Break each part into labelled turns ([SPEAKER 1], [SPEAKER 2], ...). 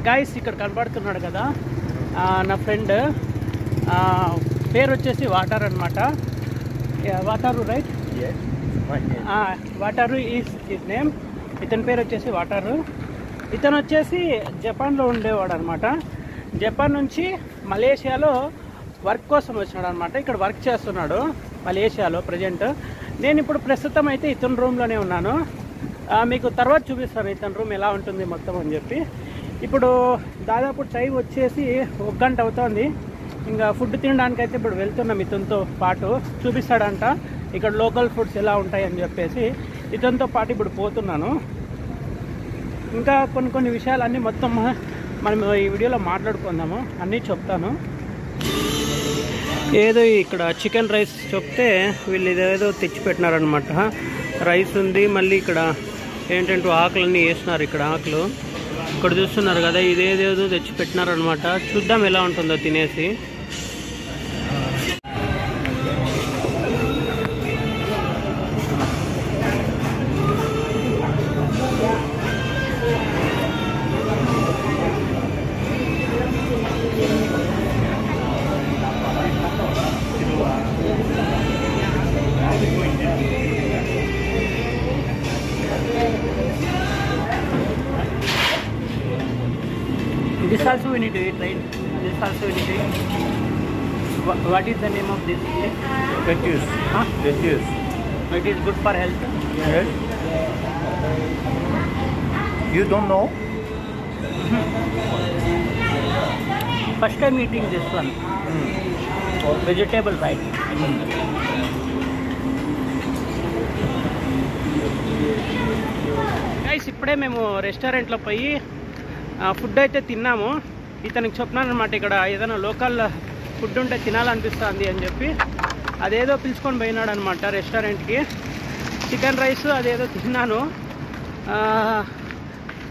[SPEAKER 1] Guys ఇక్కడ కనబడుతున్నాడు కదా నా ఫ్రెండ్ పేరు వచ్చేసి వాటర్ అనమాట. Water right? Water is name. ఇతని పేరు వచ్చేసి వాటరు. ఇతను వచ్చేసి జపాన్లో ఉండేవాడు అనమాట. జపాన్ నుంచి మలేషియాలో వర్క్ కోసం వచ్చినాడు అనమాట. ఇక్కడ వర్క్ చేస్తున్నాడు మలేషియాలో ప్రజెంట్. నేను ఇప్పుడు ప్రస్తుతం అయితే ఇతని రూమ్లోనే ఉన్నాను. మీకు తర్వాత చూపిస్తాను ఇతని రూమ్ ఎలా ఉంటుంది మొత్తం అని చెప్పి. ఇప్పుడు దాదాపు టైం వచ్చేసి 1 గంట అవుతుంది. ఇంకా ఫుడ్ తినడానికి అయితే ఇప్పుడు వెళ్తున్నాం ఇతనితో పాటు. చూపిస్తాడంట ఇక్కడ లోకల్ ఫుడ్స్ ఎలా ఉంటాయి అని చెప్పేసి ఇతనితో పాటు ఇప్పుడు పోతున్నాను. ఇంకా కొన్ని విషయాలన్నీ మొత్తం మనం ఈ వీడియోలో మాట్లాడుకుందాము, అన్నీ చెప్తాను. ఏదో ఇక్కడ చికెన్ రైస్ చెప్తే వీళ్ళు ఇదేదో తెచ్చిపెట్టినారనమాట. రైస్ ఉంది, మళ్ళీ ఇక్కడ ఏంటంటే ఆకులన్నీ వేసినారు. ఇక్కడ ఆకులు ఇక్కడ చూస్తున్నారు కదా, ఇదేదేదో తెచ్చిపెట్టినారనమాట. చూద్దాం ఎలా ఉంటుందో తినేసి. This also we need to eat, right? This also we need to eat. What is the name of this place?
[SPEAKER 2] Lettuce.
[SPEAKER 1] Huh?
[SPEAKER 2] Lettuce.
[SPEAKER 1] It is good for health.
[SPEAKER 2] Yes. You don't know?
[SPEAKER 1] First time eating this one. Vegetable, right? Guys, ఇప్పుడే మేము రెస్టారెంట్లో పోయి food అయితే తిన్నాము. ఇతనికి చెప్పినాను అనమాట, ఇక్కడ ఏదైనా లోకల్ ఫుడ్ ఉంటే తినాలనిపిస్తుంది అని చెప్పి అదేదో పిలుచుకొని పోయినాడు అనమాట రెస్టారెంట్కి. చికెన్ రైస్ అదేదో తిన్నాను.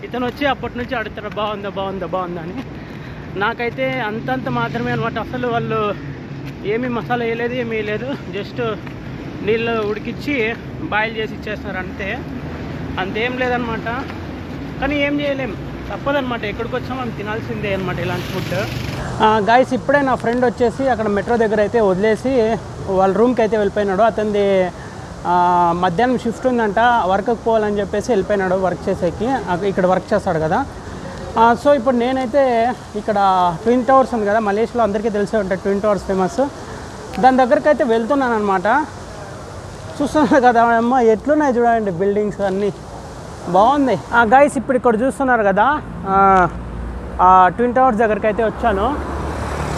[SPEAKER 1] ఇతను వచ్చి అప్పటి నుంచి అడుగుతాడు బాగుందా అని. నాకైతే అంతంత మాత్రమే అనమాట. అసలు వాళ్ళు ఏమీ మసాలా వేయలేదు, ఏమీ వేయలేదు. జస్ట్ నీళ్ళు ఉడికిచ్చి బాయిల్ చేసి ఇచ్చేస్తారు అంతేం లేదనమాట. కానీ ఏం చేయలేం, తప్పదనమాట. ఎక్కడికి వచ్చామో మనం తినాల్సిందే అనమాట ఇలాంటి ఫుడ్. గాయస్ ఇప్పుడే నా ఫ్రెండ్ వచ్చేసి అక్కడ మెట్రో దగ్గర అయితే వదిలేసి వాళ్ళ రూమ్కి అయితే వెళ్ళిపోయినాడు. అతనిది మధ్యాహ్నం షిఫ్ట్ ఉందంట, వర్క్కి పోవాలని చెప్పేసి వెళ్ళిపోయినాడు వర్క్ చేసేకి. ఇక్కడ వర్క్ చేస్తాడు కదా. సో ఇప్పుడు నేనైతే ఇక్కడ ట్విన్ టవర్స్ ఉంది కదా, మలేషియాలో అందరికీ తెలిసే ఉంటాయి ట్విన్ టవర్స్ ఫేమస్. దాని దగ్గరికి అయితే వెళ్తున్నాను అనమాట. చూస్తున్నారు కదా అమ్మ ఎట్లున్నాయి చూడండి బిల్డింగ్స్ అన్నీ, బాగుంది. గైస్ ఇప్పుడు ఇక్కడ చూస్తున్నారు కదా, ట్విన్ టవర్స్ దగ్గరికి అయితే వచ్చాను.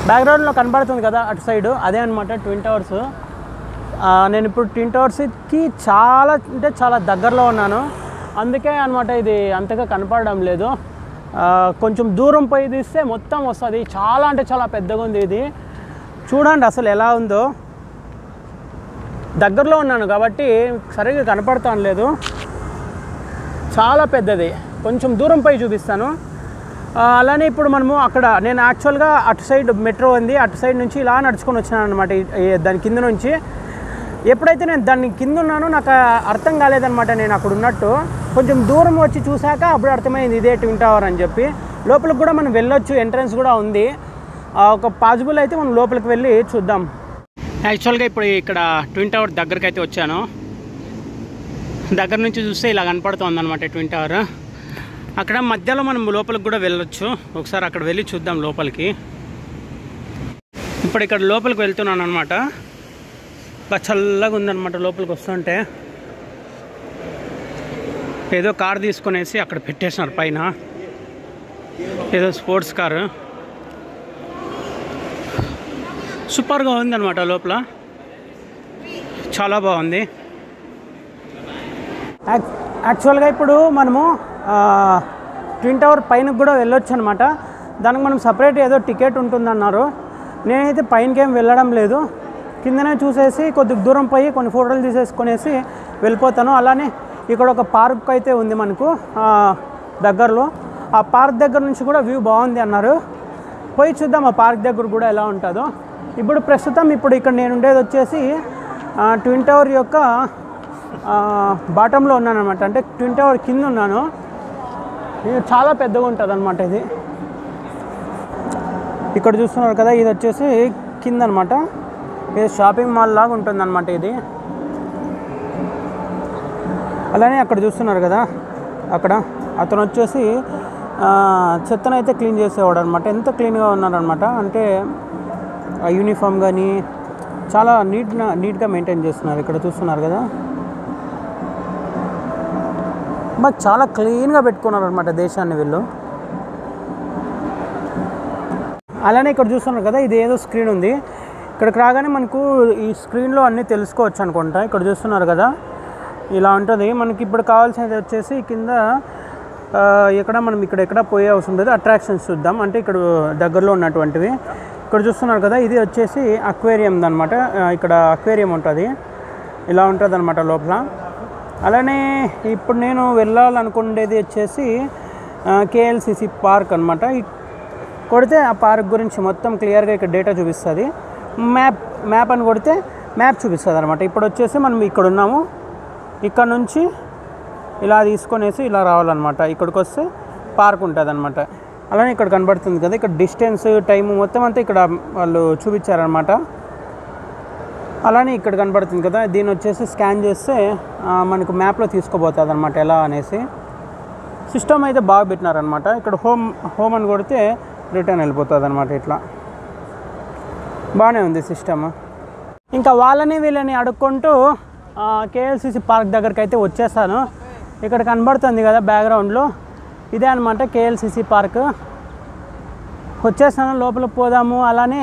[SPEAKER 1] బ్యాక్గ్రౌండ్లో కనబడుతుంది కదా అటు సైడు, అదే అనమాట ట్విన్ టవర్స్. నేను ఇప్పుడు ట్విన్ టవర్స్కి చాలా అంటే చాలా దగ్గరలో ఉన్నాను. అందుకే అనమాట ఇది అంతగా కనపడడం లేదు. కొంచెం దూరం పోయి తీస్తే మొత్తం వస్తుంది. చాలా అంటే చాలా పెద్దగా ఉంది ఇది. చూడండి అసలు ఎలా ఉందో. దగ్గరలో ఉన్నాను కాబట్టి సరిగ్గా కనపడతాను లేదు, చాలా పెద్దది. కొంచెం దూరం పోయి చూపిస్తాను. అలానే ఇప్పుడు మనము అక్కడ నేను యాక్చువల్గా అటు సైడ్ మెట్రో ఉంది, అటు సైడ్ నుంచి ఇలా నడుచుకొని వచ్చినాను అనమాట దాని కింద నుంచి. ఎప్పుడైతే నేను దాని కింద ఉన్నానో నాకు అర్థం కాలేదనమాట నేను అక్కడ ఉన్నట్టు. కొంచెం దూరం వచ్చి చూశాక అప్పుడు అర్థమైంది ఇదే ట్విన్ టవర్ అని చెప్పి. లోపలికి కూడా మనం వెళ్ళొచ్చు, ఎంట్రన్స్ కూడా ఉంది. ఒక పాసిబుల్ అయితే మనం లోపలికి వెళ్ళి చూద్దాం. యాక్చువల్గా ఇప్పుడు ఇక్కడ ట్విన్ టవర్ దగ్గరికి అయితే వచ్చాను. దగ్గర నుంచి చూస్తే ఇలా కనపడుతుంది అనమాట ట్విన్ టవర్. అక్కడ మధ్యలో మనం లోపలికి కూడా వెళ్ళొచ్చు. ఒకసారి అక్కడ వెళ్ళి చూద్దాం లోపలికి. ఇప్పుడు ఇక్కడ లోపలికి వెళ్తున్నాను అనమాట. బాగా చల్లగా ఉందన్నమాట లోపలికి వస్తుంటే. ఏదో కార్ తీసుకునేసి అక్కడ పెట్టేసినారు పైన, ఏదో స్పోర్ట్స్ కారు. సూపర్గా ఉందన్నమాట లోపల, చాలా బాగుంది. యాక్చువల్గా ఇప్పుడు మనము ట్విన్ టవర్ పైనకి కూడా వెళ్ళొచ్చు అనమాట. దానికి మనం సపరేట్ ఏదో టికెట్ ఉంటుందన్నారు. నేనైతే పైనకి ఏం వెళ్ళడం లేదు, కిందనే చూసేసి కొద్దిగా దూరం పోయి కొన్ని ఫోటోలు తీసేసుకునేసి వెళ్ళిపోతాను. అలానే ఇక్కడ ఒక పార్క్ అయితే ఉంది మనకు దగ్గరలో. ఆ పార్క్ దగ్గర నుంచి కూడా వ్యూ బాగుంది అన్నారు. పోయి చూద్దాం ఆ పార్క్ దగ్గర కూడా ఎలా ఉంటుందో. ఇప్పుడు ప్రస్తుతం ఇక్కడ నేను ఉండేది వచ్చేసి ట్విన్ టవర్ యొక్క బాటంలో ఉన్నాను అనమాట. అంటే ట్విన్ టవర్ కింద ఉన్నాను. ఇది చాలా పెద్దగా ఉంటుంది అనమాట. ఇది ఇక్కడ చూస్తున్నారు కదా, ఇది వచ్చేసి కింద అనమాట. ఇది షాపింగ్ మాల్ లాగా ఉంటుంది అనమాట ఇది. అలానే అక్కడ చూస్తున్నారు కదా, అక్కడ అతను వచ్చేసి చెత్తనైతే క్లీన్ చేసేవాడు అనమాట. ఎంత క్లీన్గా ఉన్నారనమాట అంటే యూనిఫామ్ కానీ చాలా నీట్గా మెయింటైన్ చేస్తున్నారు. ఇక్కడ చూస్తున్నారు కదా, బాగా చాలా క్లీన్గా పెట్టుకున్నారు అనమాట దేశాన్ని వీళ్ళు. అలానే ఇక్కడ చూస్తున్నారు కదా, ఇది ఏదో స్క్రీన్ ఉంది. ఇక్కడికి రాగానే మనకు ఈ స్క్రీన్లో అన్నీ తెలుసుకోవచ్చు అనుకుంటా. ఇక్కడ చూస్తున్నారు కదా, ఇలా ఉంటుంది. మనకి ఇప్పుడు కావాల్సినది వచ్చేసి కింద మనం ఎక్కడ పోయే అవసరం లేదు. అట్రాక్షన్స్ చూద్దాం అంటే ఇక్కడ దగ్గరలో ఉన్నటువంటివి. ఇక్కడ చూస్తున్నారు కదా, ఇది వచ్చేసి అక్వేరియం అనమాట. ఇక్కడ అక్వేరియం ఉంటుంది, ఇలా ఉంటుంది అనమాట లోపల. అలానే ఇప్పుడు నేను వెళ్ళాలనుకునేది వచ్చేసి KLCC పార్క్ అనమాట. కొడితే ఆ పార్క్ గురించి మొత్తం క్లియర్గా ఇక్కడ డేటా చూపిస్తుంది. మ్యాప్ అని కొడితే మ్యాప్ చూపిస్తుంది అనమాట. ఇప్పుడు వచ్చేసి మనం ఇక్కడ ఉన్నాము, ఇక్కడ నుంచి ఇలా తీసుకొనేసి ఇలా రావాలన్నమాట. ఇక్కడికి వస్తే పార్క్ ఉంటుంది అనమాట. అలానే ఇక్కడ కనబడుతుంది కదా, ఇక్కడ డిస్టెన్స్ టైము మొత్తం అంతా ఇక్కడ వాళ్ళు చూపించారనమాట. అలానే ఇక్కడ కనబడుతుంది కదా, దీన్ని వచ్చేసి స్కాన్ చేస్తే మనకు మ్యాప్లో తీసుకుపోతుంది అనమాట ఎలా అనేసి. సిస్టమ్ అయితే బాగా పెట్టినారనమాట. ఇక్కడ హోమ్ అని కొడితే రిటర్న్ వెళ్ళిపోతుంది అనమాట. ఇట్లా బాగానే ఉంది సిస్టమ్. ఇంకా వీళ్ళని అడుక్కుంటూ KLCC పార్క్ దగ్గరికి అయితే వచ్చేసాను. ఇక్కడ కనబడుతుంది కదా బ్యాక్గ్రౌండ్లో, ఇదే అనమాట KLCC పార్క్. వచ్చేసాను, లోపల పోదాము. అలానే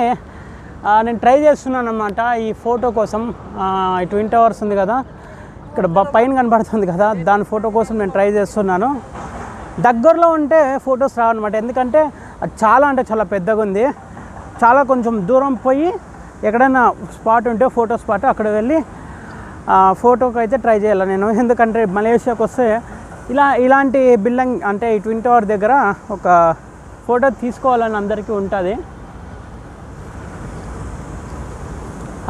[SPEAKER 1] నేను ట్రై చేస్తున్నాను అనమాట ఈ ఫోటో కోసం. ఈ ట్విన్ టవర్స్ ఉంది కదా, ఇక్కడ పైన కనబడుతుంది కదా, దాని ఫోటో కోసం నేను ట్రై చేస్తున్నాను. దగ్గరలో ఉంటే ఫొటోస్ రావన్నమాట, ఎందుకంటే అది చాలా అంటే చాలా పెద్దగా ఉంది. చాలా కొంచెం దూరం పోయి ఎక్కడైనా స్పాట్ ఉంటే ఫోటో స్పాట్ అక్కడ వెళ్ళి ఫోటోకి అయితే ట్రై చేయాలి నేను. ఎందుకంటే మలేషియాకి వస్తే ఇలాంటి బిల్డింగ్ అంటే ఈ ట్విన్ టవర్ దగ్గర ఒక ఫోటో తీసుకోవాలని అందరికీ ఉంటుంది.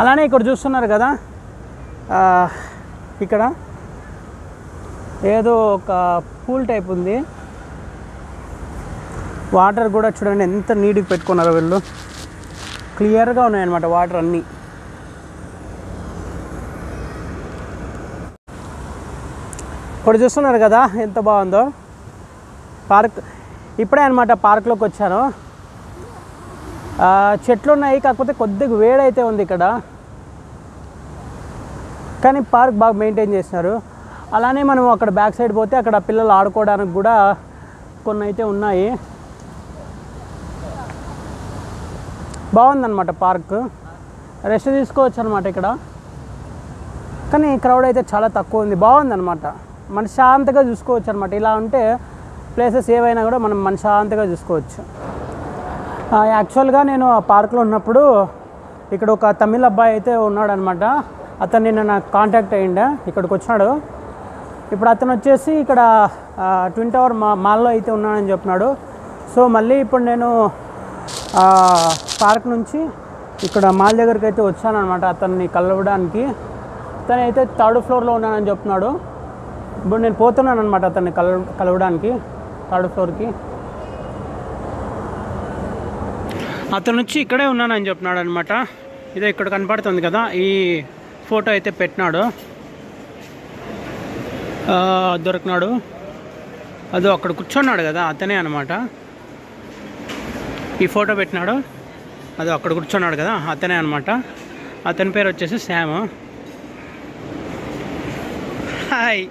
[SPEAKER 1] అలానే ఇక్కడ చూస్తున్నారు కదా, ఇక్కడ ఏదో ఒక పూల్ టైప్ ఉంది. వాటర్ కూడా చూడండి ఎంత నీట్గా పెట్టుకున్నారో వీళ్ళు, క్లియర్గా ఉన్నాయన్నమాట వాటర్ అన్నీ. ఇప్పుడు చూస్తున్నారు కదా ఎంత బాగుందో పార్క్. ఇప్పుడే అనమాట పార్క్లోకి వచ్చాను. చెట్లు ఉన్నాయి, కాకపోతే కొద్దిగా వేడైతే ఉంది ఇక్కడ, కానీ పార్క్ బాగా మెయింటైన్ చేస్తున్నారు. అలానే మనం అక్కడ బ్యాక్ సైడ్ పోతే అక్కడ పిల్లలు ఆడుకోవడానికి కూడా కొన్ని అయితే ఉన్నాయి. బాగుందన్నమాట పార్క్, రెస్ట్ తీసుకోవచ్చు అనమాట ఇక్కడ. కానీ క్రౌడ్ అయితే చాలా తక్కువ ఉంది, బాగుందన్నమాట. మనశ్శాంతిగా చూసుకోవచ్చు అనమాట. ఇలా ఉంటే ప్లేసెస్ ఏవైనా కూడా మనం మనశ్శాంతిగా చూసుకోవచ్చు. యాక్చువల్గా నేను ఆ పార్క్లో ఉన్నప్పుడు ఇక్కడ ఒక తమిళ అబ్బాయి అయితే ఉన్నాడనమాట. అతను నిన్న నాకు కాంటాక్ట్ అయ్యిండే, ఇక్కడికి వచ్చినాడు. ఇప్పుడు అతను వచ్చేసి ఇక్కడ ట్విన్ టవర్ మాల్లో అయితే ఉన్నాడని చెప్పినాడు. సో మళ్ళీ ఇప్పుడు నేను పార్క్ నుంచి ఇక్కడ మాల్ దగ్గరికి అయితే వచ్చానమాట అతన్ని కలవడానికి. అతను అయితే 3rd ఫ్లోర్లో ఉన్నానని చెప్తున్నాడు. ఇప్పుడు నేను పోతున్నాను అనమాట అతన్ని కలవడానికి 3rd ఫ్లోర్కి. అతను వచ్చి ఇక్కడే ఉన్నానని చెప్తున్నాడు అనమాట. ఇదే ఇక్కడ కనపడుతుంది కదా, ఈ ఫోటో అయితే పెట్టినాడు, దొరికినాడు. అదో అక్కడ కూర్చున్నాడు కదా అతనే అనమాట. ఈ ఫోటో పెట్టినాడు, అదో అక్కడ కూర్చున్నాడు కదా అతనే అనమాట. అతని పేరు వచ్చేసి శామ్. Hi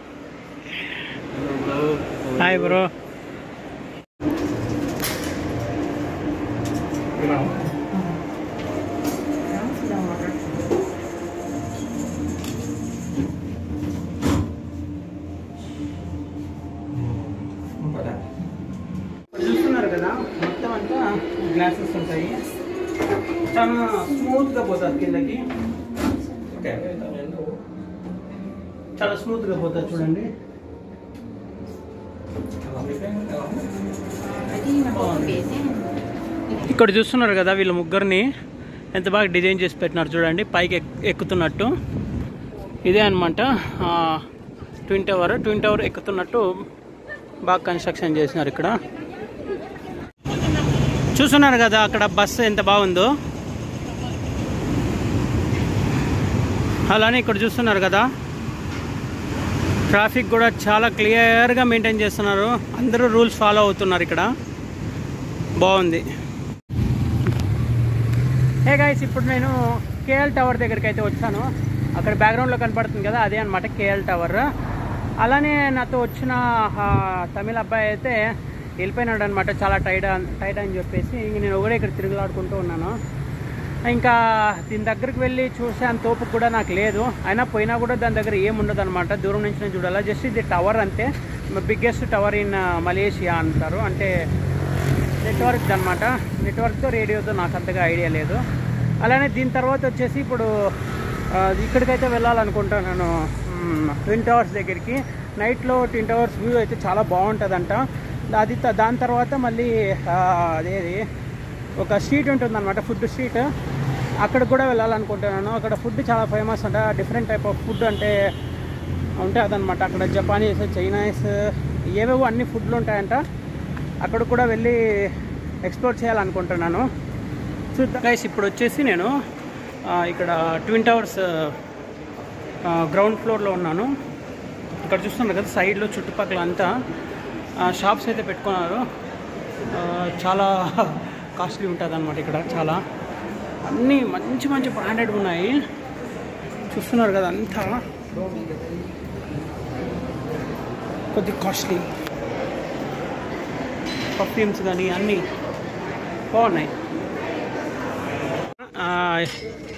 [SPEAKER 1] hi bro. చూస్తున్నారు కదా మొత్తం అంతా గ్లాసెస్ ఉంటాయి, చాలా స్మూత్గా పోతుంది కిందకి, చాలా స్మూత్గా పోతుంది చూడండి. ఇక్కడ చూస్తున్నారు కదా వీళ్ళ ముగ్గురిని ఎంత బాగా డిజైన్ చేసి పెట్టినారు చూడండి, పైకి ఎక్కుతున్నట్టు. ఇదే అనమాట ట్విన్ టవర్ ఎక్కుతున్నట్టు బాగా కన్స్ట్రక్షన్ చేసినారు ఇక్కడ. చూస్తున్నారు కదా అక్కడ బస్సు ఎంత బాగుందో. అలానే ఇక్కడ చూస్తున్నారు కదా ట్రాఫిక్ కూడా చాలా క్లియర్గా మెయింటైన్ చేస్తున్నారు. అందరూ రూల్స్ ఫాలో అవుతున్నారు ఇక్కడ. బాగుంది. హే గైస్, ఇప్పుడు నేను కేఎల్ టవర్ దగ్గరికి అయితే వచ్చాను. అక్కడ బ్యాక్గ్రౌండ్లో కనపడుతుంది కదా, అదే అనమాట కేఎల్ టవర్. అలానే నాతో వచ్చిన తమిళ అబ్బాయి అయితే వెళ్ళిపోయినాడు అనమాట, చాలా టైడ్ అని చెప్పేసి. ఇంక నేను ఒకటే ఇక్కడ తిరుగులాడుకుంటూ ఉన్నాను. ఇంకా దీని దగ్గరికి వెళ్ళి చూసే అంత ఓపిక కూడా నాకు లేదు. అయినా పోయినా కూడా దాని దగ్గర ఏముండదు అనమాట, దూరం నుంచి నేను చూడాలా. జస్ట్ ఇది టవర్ అంతే, బిగ్గెస్ట్ టవర్ ఇన్ మలేషియా అంటారు. అంటే నెట్వర్క్ అనమాట. నెట్వర్క్తో రేడియోతో నాకు అంతగా ఐడియా లేదు. అలానే దీని తర్వాత వచ్చేసి ఇప్పుడు ఇక్కడికైతే వెళ్ళాలనుకుంటున్నాను, ట్విన్ టవర్స్ దగ్గరికి. నైట్లో ట్విన్ టవర్స్ వ్యూ అయితే చాలా బాగుంటుందంట. అది దాని తర్వాత మళ్ళీ అదేది ఒక స్ట్రీట్ ఉంటుందన్నమాట, ఫుడ్ స్ట్రీట్. అక్కడికి కూడా వెళ్ళాలనుకుంటున్నాను. అక్కడ ఫుడ్ చాలా ఫేమస్ అంట. డిఫరెంట్ టైప్ ఆఫ్ ఫుడ్ అంటే ఉంటుందన్నమాట. అక్కడ జపానీస్, చైనీస్, ఏవేవో అన్ని ఫుడ్లు ఉంటాయంట. అక్కడ కూడా వెళ్ళి ఎక్స్ప్లోర్ చేయాలనుకుంటున్నాను. చూద్దాం గైస్. ఇప్పుడు వచ్చేసి నేను ఇక్కడ ట్విన్ టవర్స్ గ్రౌండ్ ఫ్లోర్లో ఉన్నాను. ఇక్కడ చూస్తున్నారు కదా సైడ్లో చుట్టుపక్కల అంతా షాప్స్ అయితే పెట్టుకున్నారు. చాలా కాస్ట్లీ ఉంటుంది అనమాట ఇక్కడ. చాలా అన్నీ మంచి మంచి బ్రాండెడ్ ఉన్నాయి. చూస్తున్నారు కదా అంతా కొద్దిగా కాస్ట్లీ. పర్ఫ్యూమ్స్ కానీ అన్నీ బాగున్నాయి.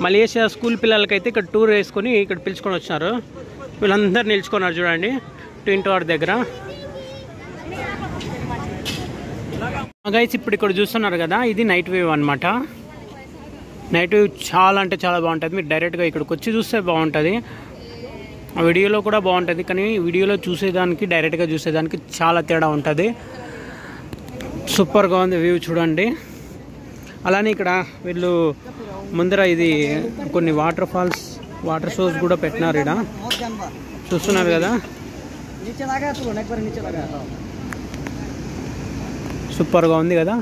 [SPEAKER 1] మలేషియా స్కూల్ పిల్లలకైతే ఇక్కడ టూర్ వేసుకొని ఇక్కడ పిలుచుకొని వచ్చినారు. వీళ్ళందరూ నిలుచుకున్నారు చూడండి ట్విన్ టవర్ దగ్గర. గైస్ ఇప్పుడు ఇక్కడ చూస్తున్నారు కదా, ఇది నైట్ వ్యూ అనమాట. నైట్ వ్యూ చాలా అంటే చాలా బాగుంటుంది. మీరు డైరెక్ట్గా ఇక్కడికి వచ్చి చూస్తే బాగుంటుంది. వీడియోలో కూడా బాగుంటుంది, కానీ వీడియోలో చూసేదానికి డైరెక్ట్గా చూసేదానికి చాలా తేడా ఉంటుంది. సూపర్గా ఉంది వ్యూ చూడండి. అలానే ఇక్కడ వీళ్ళు ముందర ఇది కొన్ని వాటర్ ఫాల్స్, వాటర్ షోస్ కూడా పెట్టినారు ఇక్కడ. చూస్తున్నారు కదా, సూపర్గా ఉంది కదా.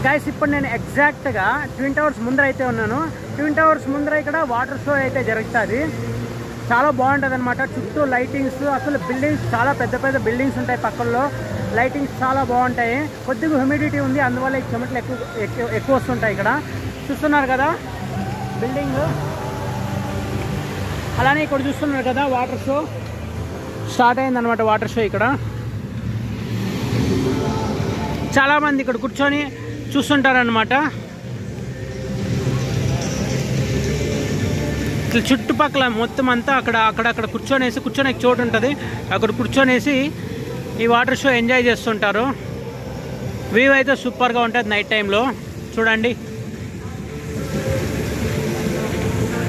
[SPEAKER 1] గైస్ ఇప్పుడు నేను ఎగ్జాక్ట్గా ట్విన్ టవర్స్ ముందర అయితే ఉన్నాను. ట్విన్ టవర్స్ ముందర ఇక్కడ వాటర్ షో అయితే జరుగుతుంది. చాలా బాగుంటుంది అనమాట. చుట్టూ లైటింగ్స్, అసలు బిల్డింగ్స్ చాలా పెద్ద పెద్ద బిల్డింగ్స్ ఉంటాయి పక్కల్లో. లైటింగ్స్ చాలా బాగుంటాయి. కొద్దిగా హ్యూమిడిటీ ఉంది, అందువల్ల ఈ చెమటలు ఎక్కువ వస్తుంటాయి ఇక్కడ. చూస్తున్నారు కదా బిల్డింగ్. అలానే ఇక్కడ చూస్తున్నారు కదా వాటర్ షో స్టార్ట్ అయిందనమాట. వాటర్ షో ఇక్కడ చాలామంది ఇక్కడ కూర్చొని చూస్తుంటారనమాట. చుట్టుపక్కల మొత్తం అంతా అక్కడక్కడ కూర్చొనే చోటు ఉంటుంది. అక్కడ కూర్చొనేసి ఈ వాటర్ షో ఎంజాయ్ చేస్తుంటారు. వ్యూ అయితే సూపర్గా ఉంటుంది నైట్ టైంలో చూడండి.